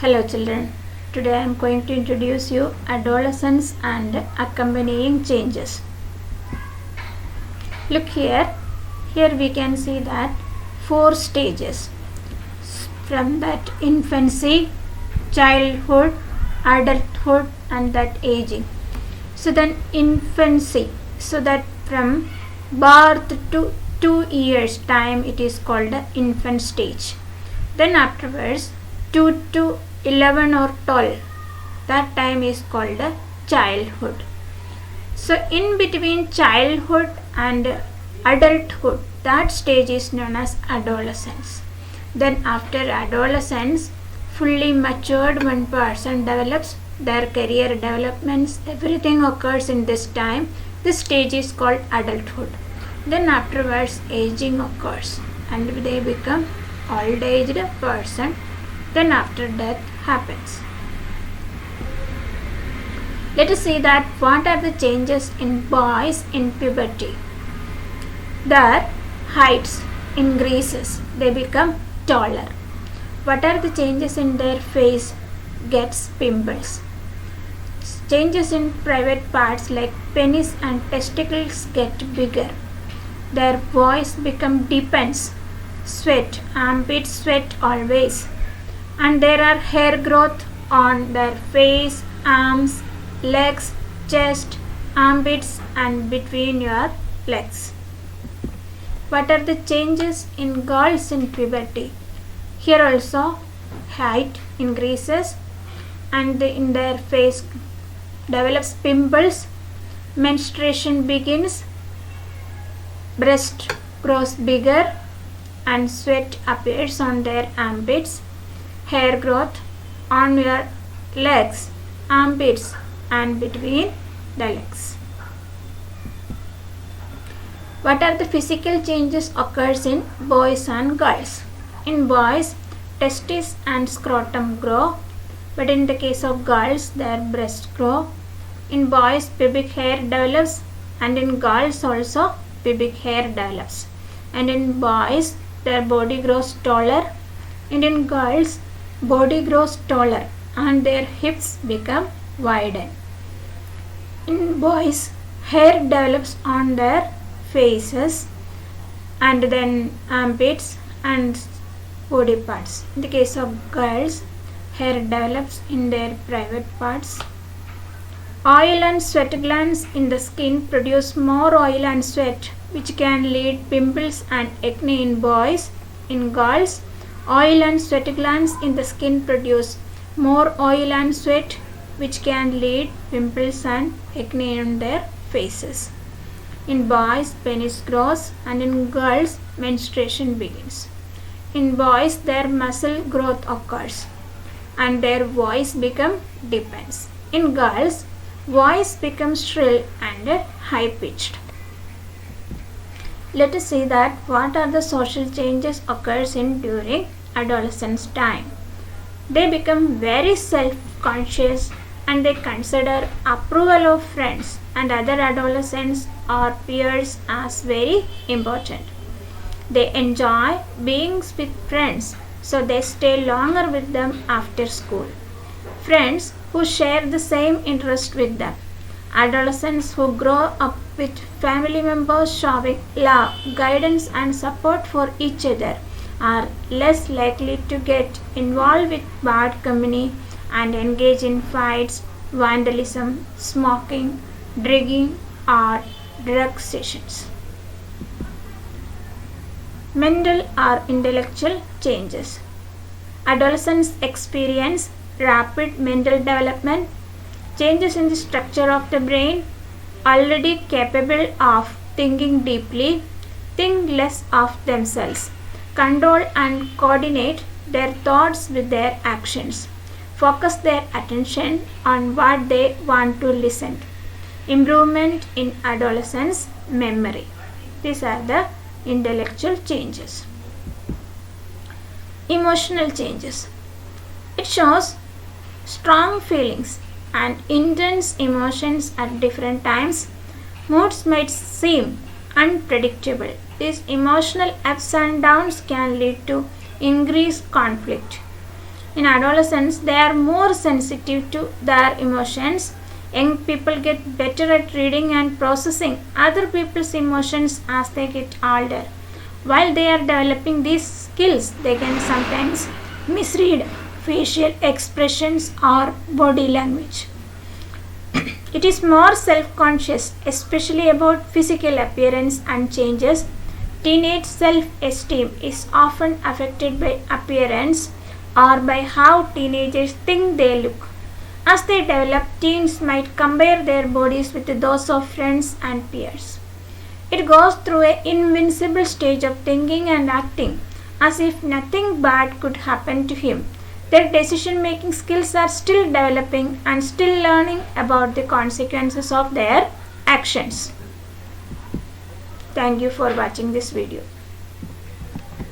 Hello children, today I am going to introduce you adolescence and accompanying changes. Look here we can see that 4 stages from that infancy, childhood, adulthood and that aging. So then infancy, so that from birth to 2 years time it is called the infant stage. Then afterwards 2 to 11 or 12, that time is called a childhood. So in between childhood and adulthood, that stage is known as adolescence. Then after adolescence, fully matured one person develops, their career developments, everything occurs in this time. This stage is called adulthood. Then afterwards aging occurs and they become old aged person. Then after death happens. Let us see that what are the changes in boys in puberty. Their heights increases, they become taller. What are the changes in their face? Gets pimples. Changes in private parts like penis and testicles get bigger. Their voice become deepens. Sweat, armpit sweat always. And there are hair growth on their face, arms, legs, chest, armpits and between your legs. What are the changes in girls in puberty? Here also height increases and in their face develops pimples, menstruation begins, breast grows bigger and sweat appears on their armpits. Hair growth on your legs, armpits and between the legs. What are the physical changes occurs in boys and girls? In boys, testes and scrotum grow, but in the case of girls, their breasts grow. In boys, pubic hair develops and in girls also pubic hair develops. And in boys, their body grows taller and in girls, body grows taller and their hips become wider. In boys, hair develops on their faces and then armpits and body parts. In the case of girls, hair develops in their private parts. Oil and sweat glands in the skin produce more oil and sweat, which can lead pimples and acne in boys. In girls, oil and sweat glands in the skin produce more oil and sweat, which can lead pimples and acne on their faces. In boys, penis grows and in girls, menstruation begins. In boys, their muscle growth occurs and their voice become deepens. In girls, voice becomes shrill and high pitched. Let us see that what are the social changes occurs in during adolescence time. They become very self-conscious and they consider approval of friends and other adolescents or peers as very important. They enjoy being with friends, so they stay longer with them after school. Friends who share the same interest with them. Adolescents who grow up with family members showing love, guidance and support for each other are less likely to get involved with bad company and engage in fights, vandalism, smoking, drinking or drug sessions. Mental or intellectual changes. Adolescents experience rapid mental development, changes in the structure of the brain, already capable of thinking deeply, think less of themselves, control and coordinate their thoughts with their actions, focus their attention on what they want to listen to. Improvement in adolescence memory. These are the intellectual changes. Emotional changes. It shows strong feelings and intense emotions at different times. Moods might seem unpredictable. These emotional ups and downs can lead to increased conflict. In adolescence, they are more sensitive to their emotions. Young people get better at reading and processing other people's emotions as they get older. While they are developing these skills, they can sometimes misread facial expressions or body language. It is more self-conscious, especially about physical appearance and changes. Teenage self-esteem is often affected by appearance or by how teenagers think they look. As they develop, teens might compare their bodies with those of friends and peers. It goes through an invincible stage of thinking and acting as if nothing bad could happen to him. Their decision making skills are still developing and still learning about the consequences of their actions. Thank you for watching this video.